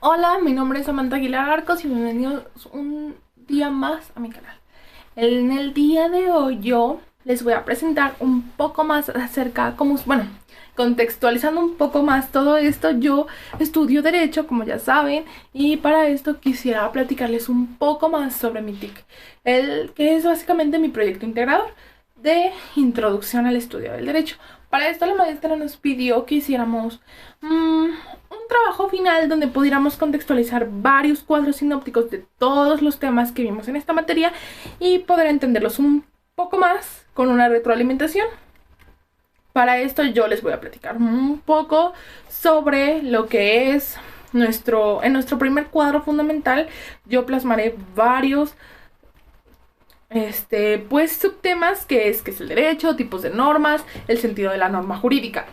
Hola, mi nombre es Samantha Aguilar Arcos y bienvenidos un día más a mi canal. En el día de hoy yo les voy a presentar un poco más acerca, contextualizando un poco más todo esto. Yo estudio Derecho, como ya saben, y para esto quisiera platicarles un poco más sobre mi TIC, el que es básicamente mi proyecto integrador de introducción al estudio del derecho. Para esto la maestra nos pidió que hiciéramos un trabajo final donde pudiéramos contextualizar varios cuadros sinópticos de todos los temas que vimos en esta materia y poder entenderlos un poco más con una retroalimentación. Para esto yo les voy a platicar un poco sobre lo que es en nuestro primer cuadro fundamental. Yo plasmaré varios subtemas que es el derecho, tipos de normas, el sentido de la norma jurídica.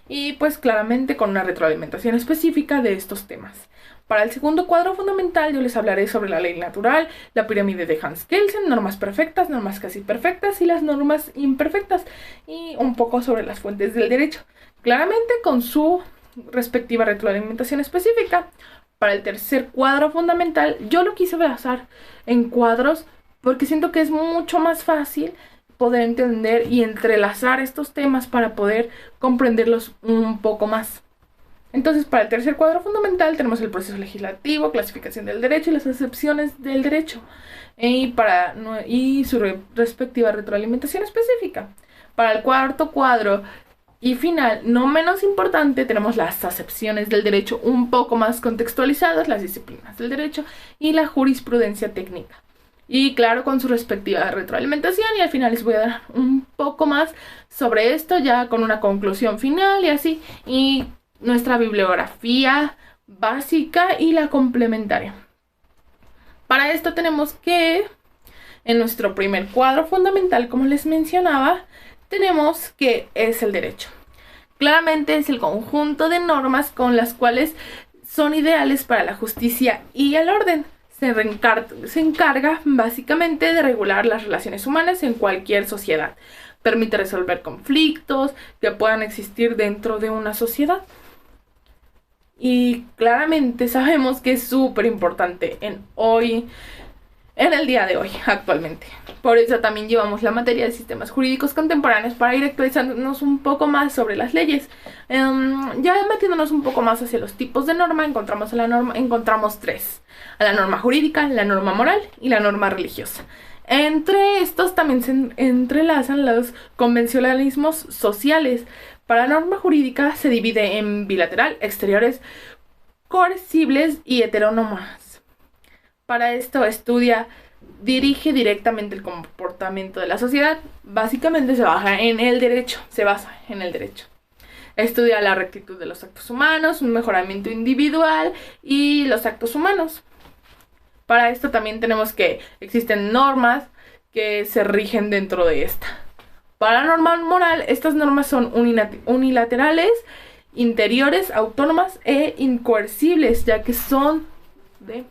Y pues claramente con una retroalimentación específica de estos temas. Para el segundo cuadro fundamental yo les hablaré sobre la ley natural, la pirámide de Hans Kelsen, normas perfectas, normas casi perfectas y las normas imperfectas, y un poco sobre las fuentes del derecho, claramente con su respectiva retroalimentación específica. Para el tercer cuadro fundamental yo lo quise basar en cuadros porque siento que es mucho más fácil poder entender y entrelazar estos temas para poder comprenderlos un poco más. Entonces, para el tercer cuadro fundamental tenemos el proceso legislativo, clasificación del derecho y las acepciones del derecho, y su respectiva retroalimentación específica. Para el cuarto cuadro y final, no menos importante, tenemos las acepciones del derecho un poco más contextualizadas, las disciplinas del derecho y la jurisprudencia técnica. Y claro, con su respectiva retroalimentación, y al final les voy a dar un poco más sobre esto, ya con una conclusión final y así, y nuestra bibliografía básica y la complementaria. Para esto tenemos que, en nuestro primer cuadro fundamental, como les mencionaba, tenemos que es el derecho. Claramente es el conjunto de normas con las cuales son ideales para la justicia y el orden. Se encarga básicamente de regular las relaciones humanas en cualquier sociedad. Permite resolver conflictos que puedan existir dentro de una sociedad. Y claramente sabemos que es súper importante en el día de hoy, actualmente. Por eso también llevamos la materia de sistemas jurídicos contemporáneos para ir actualizándonos un poco más sobre las leyes. Ya metiéndonos un poco más hacia los tipos de norma, encontramos tres: a la norma jurídica, la norma moral y la norma religiosa. Entre estos también se entrelazan los convencionalismos sociales. Para la norma jurídica se divide en bilateral, exteriores, coercibles y heterónomas. Para esto dirige directamente el comportamiento de la sociedad. Básicamente se basa en el derecho. Estudia la rectitud de los actos humanos, un mejoramiento individual y los actos humanos. Para esto también tenemos que existen normas que se rigen dentro de esta. Para la norma moral, estas normas son unilaterales, interiores, autónomas e incoercibles, ya que son de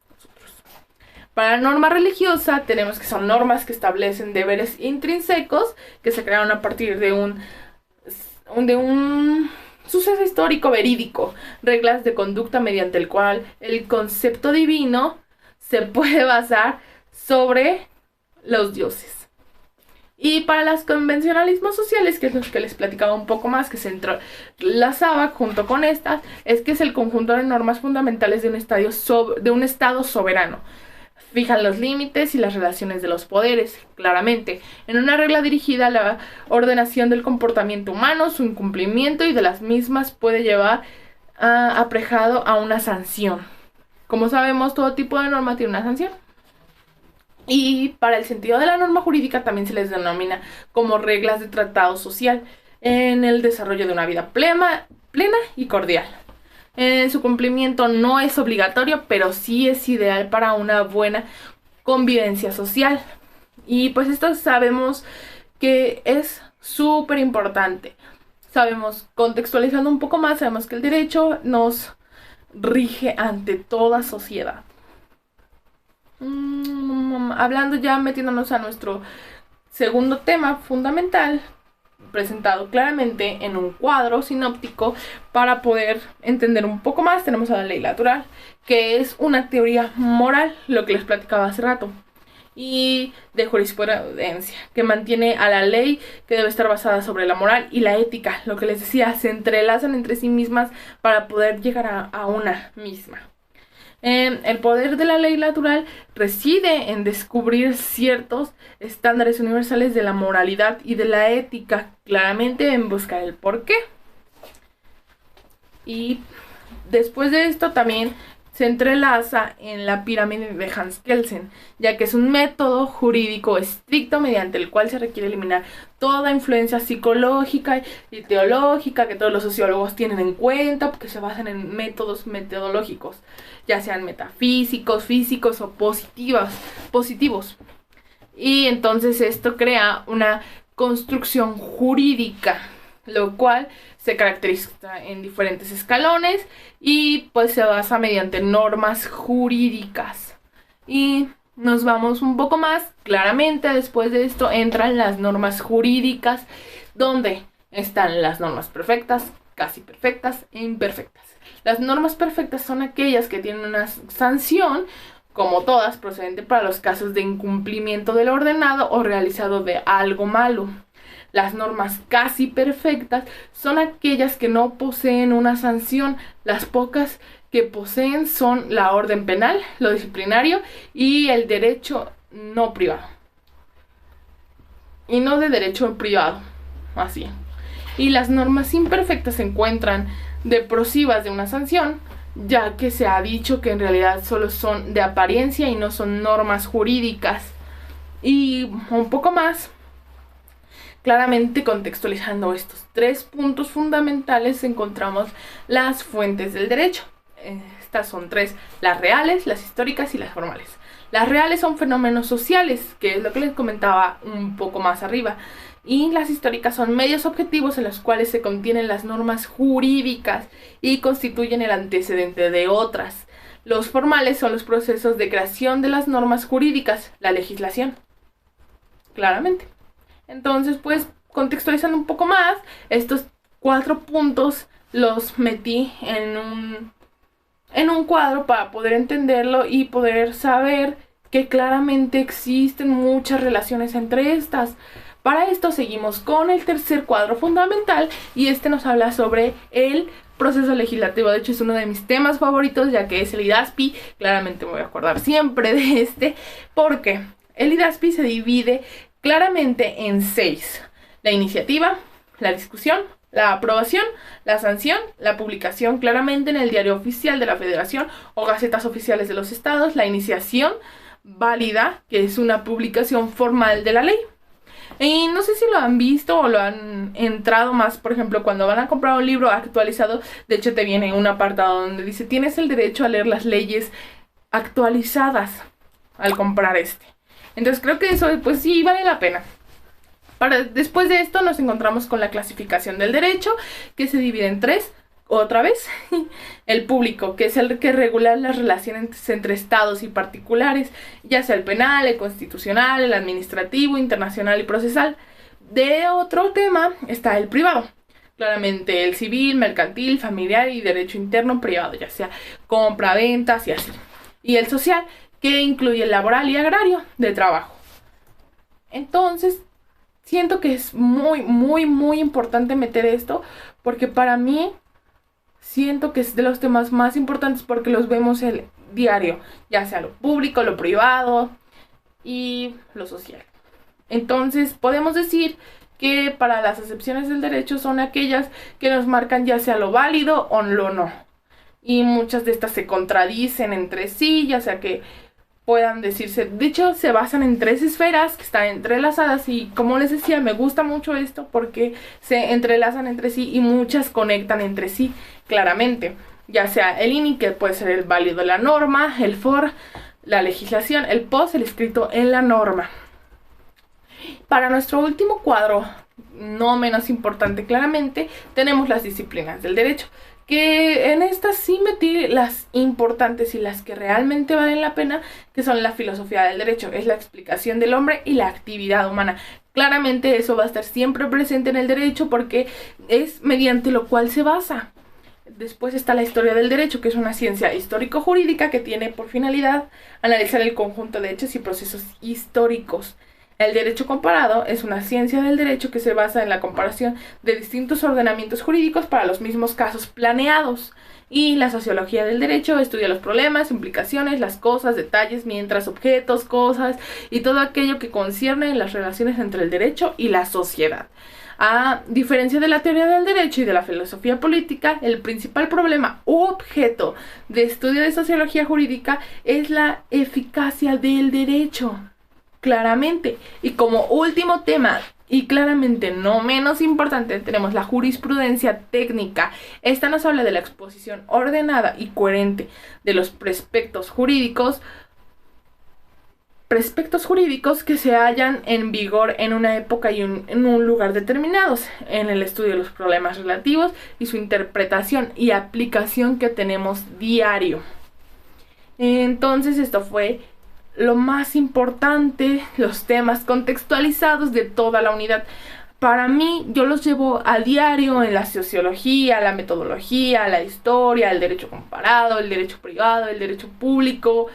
nosotros. Para la norma religiosa tenemos que son normas que establecen deberes intrínsecos que se crearon a partir de un suceso histórico verídico, reglas de conducta mediante el cual el concepto divino se puede basar sobre los dioses. Y para los convencionalismos sociales, que es lo que les platicaba un poco más, que se entrelazaba junto con estas, es que es el conjunto de normas fundamentales de un estado soberano. Fijan los límites y las relaciones de los poderes, claramente, en una regla dirigida a la ordenación del comportamiento humano, su incumplimiento y de las mismas puede llevar aparejado a una sanción. Como sabemos, todo tipo de norma tiene una sanción. Y para el sentido de la norma jurídica también se les denomina como reglas de tratado social en el desarrollo de una vida plena y cordial. Su cumplimiento no es obligatorio, pero sí es ideal para una buena convivencia social. Y pues esto sabemos que es súper importante. Contextualizando un poco más, sabemos que el derecho nos rige ante toda sociedad. Hablando ya, metiéndonos a nuestro segundo tema fundamental, presentado claramente en un cuadro sinóptico para poder entender un poco más. Tenemos a la ley natural, que es una teoría moral, lo que les platicaba hace rato, y de jurisprudencia, que mantiene a la ley, que debe estar basada sobre la moral y la ética. Lo que les decía, se entrelazan entre sí mismas para poder llegar a una misma. El poder de la ley natural reside en descubrir ciertos estándares universales de la moralidad y de la ética, claramente en buscar el porqué. Y después de esto también se entrelaza en la pirámide de Hans Kelsen, ya que es un método jurídico estricto mediante el cual se requiere eliminar toda influencia psicológica y teológica que todos los sociólogos tienen en cuenta, porque se basan en métodos metodológicos, ya sean metafísicos, físicos o positivos. Y entonces esto crea una construcción jurídica, lo cual se caracteriza en diferentes escalones y pues se basa mediante normas jurídicas. Y nos vamos un poco más, claramente después de esto entran las normas jurídicas, donde están las normas perfectas, casi perfectas e imperfectas. Las normas perfectas son aquellas que tienen una sanción, como todas, procedente para los casos de incumplimiento del ordenado o realizado de algo malo. Las normas casi perfectas son aquellas que no poseen una sanción. Las pocas que poseen son la orden penal, lo disciplinario y el derecho no privado. Y no de derecho privado, así. Y las normas imperfectas se encuentran deprosivas de una sanción, ya que se ha dicho que en realidad solo son de apariencia y no son normas jurídicas. Y un poco más, claramente contextualizando estos 3 puntos fundamentales, encontramos las fuentes del derecho. Estas son 3, las reales, las históricas y las formales. Las reales son fenómenos sociales, que es lo que les comentaba un poco más arriba. Y las históricas son medios objetivos en los cuales se contienen las normas jurídicas y constituyen el antecedente de otras. Los formales son los procesos de creación de las normas jurídicas, la legislación. Claramente. Entonces, pues, contextualizando un poco más, estos 4 puntos los metí en un cuadro para poder entenderlo y poder saber que claramente existen muchas relaciones entre estas. Para esto seguimos con el tercer cuadro fundamental y este nos habla sobre el proceso legislativo. De hecho, es uno de mis temas favoritos, ya que es el IDASPI. Claramente me voy a acordar siempre de este, porque el IDASPI se divide claramente en 6. La iniciativa, la discusión, la aprobación, la sanción, la publicación claramente en el diario oficial de la Federación o gacetas oficiales de los estados, la iniciación válida, que es una publicación formal de la ley. Y no sé si lo han visto o lo han entrado más, por ejemplo, cuando van a comprar un libro actualizado, de hecho te viene un apartado donde dice, tienes el derecho a leer las leyes actualizadas al comprar este. Entonces creo que eso pues sí vale la pena. Después de esto nos encontramos con la clasificación del derecho, que se divide en 3, otra vez. El público, que es el que regula las relaciones entre estados y particulares, ya sea el penal, el constitucional, el administrativo, internacional y procesal. De otro tema está el privado. Claramente el civil, mercantil, familiar y derecho interno privado, ya sea compra, ventas y así. Y el social, que incluye el laboral y agrario de trabajo. Entonces, siento que es muy, muy, muy importante meter esto, porque para mí siento que es de los temas más importantes porque los vemos el diario, ya sea lo público, lo privado y lo social. Entonces, podemos decir que para las acepciones del derecho son aquellas que nos marcan ya sea lo válido o lo no. Y muchas de estas se contradicen entre sí, ya sea que puedan decirse, de hecho se basan en 3 esferas que están entrelazadas y como les decía, me gusta mucho esto porque se entrelazan entre sí y muchas conectan entre sí claramente, ya sea el INI, que puede ser el válido de la norma, el for, la legislación, el pos, el escrito en la norma. Para nuestro último cuadro, no menos importante claramente, tenemos las disciplinas del derecho, que en estas sí metí las importantes y las que realmente valen la pena, que son la filosofía del derecho, es la explicación del hombre y la actividad humana. Claramente eso va a estar siempre presente en el derecho porque es mediante lo cual se basa. Después está la historia del derecho, que es una ciencia histórico-jurídica que tiene por finalidad analizar el conjunto de hechos y procesos históricos. El derecho comparado es una ciencia del derecho que se basa en la comparación de distintos ordenamientos jurídicos para los mismos casos planeados. Y la sociología del derecho estudia los problemas, implicaciones, las cosas, detalles, mientras objetos, cosas y todo aquello que concierne en las relaciones entre el derecho y la sociedad. A diferencia de la teoría del derecho y de la filosofía política, el principal problema u objeto de estudio de sociología jurídica es la eficacia del derecho. Claramente. Y como último tema, y claramente no menos importante, tenemos la jurisprudencia técnica. Esta nos habla de la exposición ordenada y coherente de los preceptos jurídicos que se hallan en vigor en una época y en un lugar determinados, en el estudio de los problemas relativos y su interpretación y aplicación que tenemos diario. Entonces esto fue lo más importante, los temas contextualizados de toda la unidad. Para mí, yo los llevo a diario en la sociología, la metodología, la historia, el derecho comparado, el derecho privado, el derecho público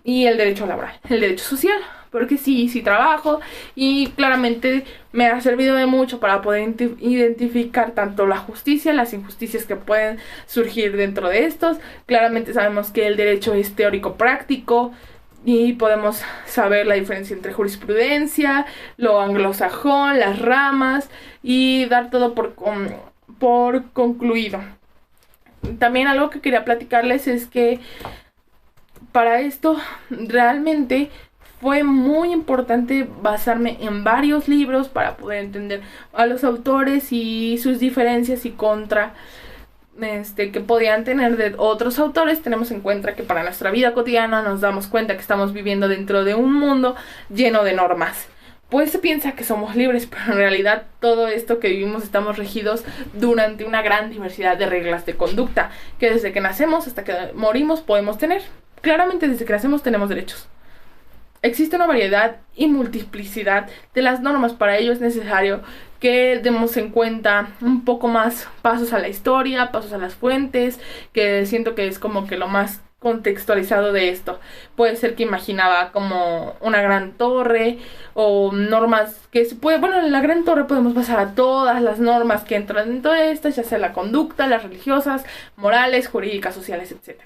y el derecho laboral, el derecho social. Porque sí trabajo y claramente me ha servido de mucho para poder identificar tanto la justicia, las injusticias que pueden surgir dentro de estos. Claramente sabemos que el derecho es teórico-práctico y podemos saber la diferencia entre jurisprudencia, lo anglosajón, las ramas y dar todo por concluido. También algo que quería platicarles es que para esto realmente fue muy importante basarme en varios libros para poder entender a los autores y sus diferencias y contra que podían tener de otros autores. Tenemos en cuenta que para nuestra vida cotidiana nos damos cuenta que estamos viviendo dentro de un mundo lleno de normas. Pues se piensa que somos libres, pero en realidad todo esto que vivimos estamos regidos durante una gran diversidad de reglas de conducta que desde que nacemos hasta que morimos podemos tener. Claramente desde que nacemos tenemos derechos. Existe una variedad y multiplicidad de las normas. Para ello es necesario que demos en cuenta un poco más pasos a la historia, pasos a las fuentes, que siento que es como que lo más contextualizado de esto. Puede ser que imaginaba como una gran torre o normas que se puede... Bueno, en la gran torre podemos pasar a todas las normas que entran dentro de estas, ya sea la conducta, las religiosas, morales, jurídicas, sociales, etc.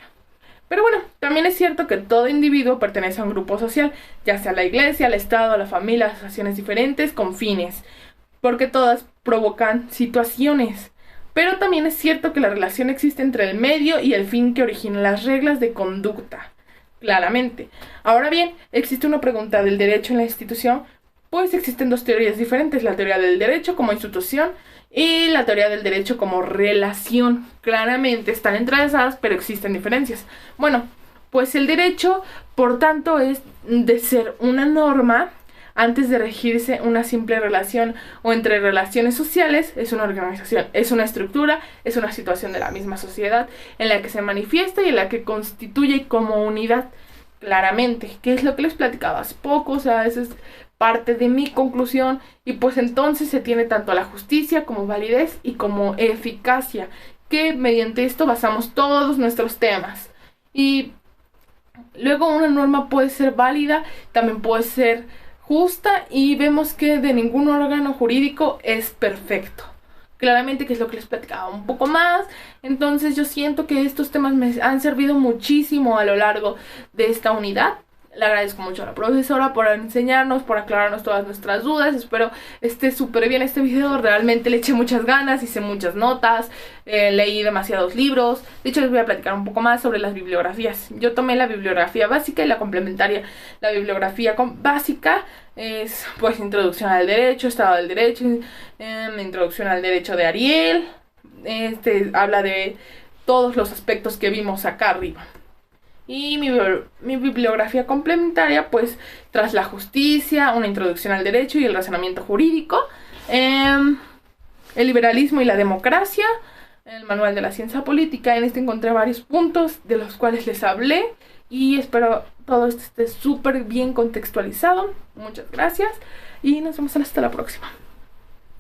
Pero bueno, también es cierto que todo individuo pertenece a un grupo social, ya sea la iglesia, el estado, la familia, asociaciones diferentes con fines, porque todas provocan situaciones. Pero también es cierto que la relación existe entre el medio y el fin que originan las reglas de conducta, claramente. Ahora bien, existe una pregunta del derecho en la institución, pues existen dos teorías diferentes, la teoría del derecho como institución y la teoría del derecho como relación. Claramente están entrelazadas, pero existen diferencias. Bueno, pues el derecho, por tanto, es de ser una norma antes de regirse una simple relación o entre relaciones sociales. Es una organización, es una estructura, es una situación de la misma sociedad en la que se manifiesta y en la que constituye como unidad. Claramente, que es lo que les platicaba hace poco, o sea, eso es parte de mi conclusión, y pues entonces se tiene tanto la justicia como validez y como eficacia, que mediante esto basamos todos nuestros temas. Y luego una norma puede ser válida, también puede ser justa, y vemos que de ningún órgano jurídico es perfecto. Claramente, que es lo que les platicaba un poco más. Entonces yo siento que estos temas me han servido muchísimo a lo largo de esta unidad. Le agradezco mucho a la profesora por enseñarnos, por aclararnos todas nuestras dudas. Espero esté súper bien este video. Realmente le eché muchas ganas, hice muchas notas, leí demasiados libros. De hecho, les voy a platicar un poco más sobre las bibliografías. Yo tomé la bibliografía básica y la complementaria. La bibliografía básica es pues Introducción al Derecho, Estado del Derecho, Introducción al Derecho de Ariel. Habla de todos los aspectos que vimos acá arriba. Y mi bibliografía complementaria, pues, Tras la justicia, una introducción al derecho y el razonamiento jurídico, el liberalismo y la democracia, en el manual de la ciencia política. En este encontré varios puntos de los cuales les hablé y espero todo esto esté súper bien contextualizado. Muchas gracias y nos vemos hasta la próxima.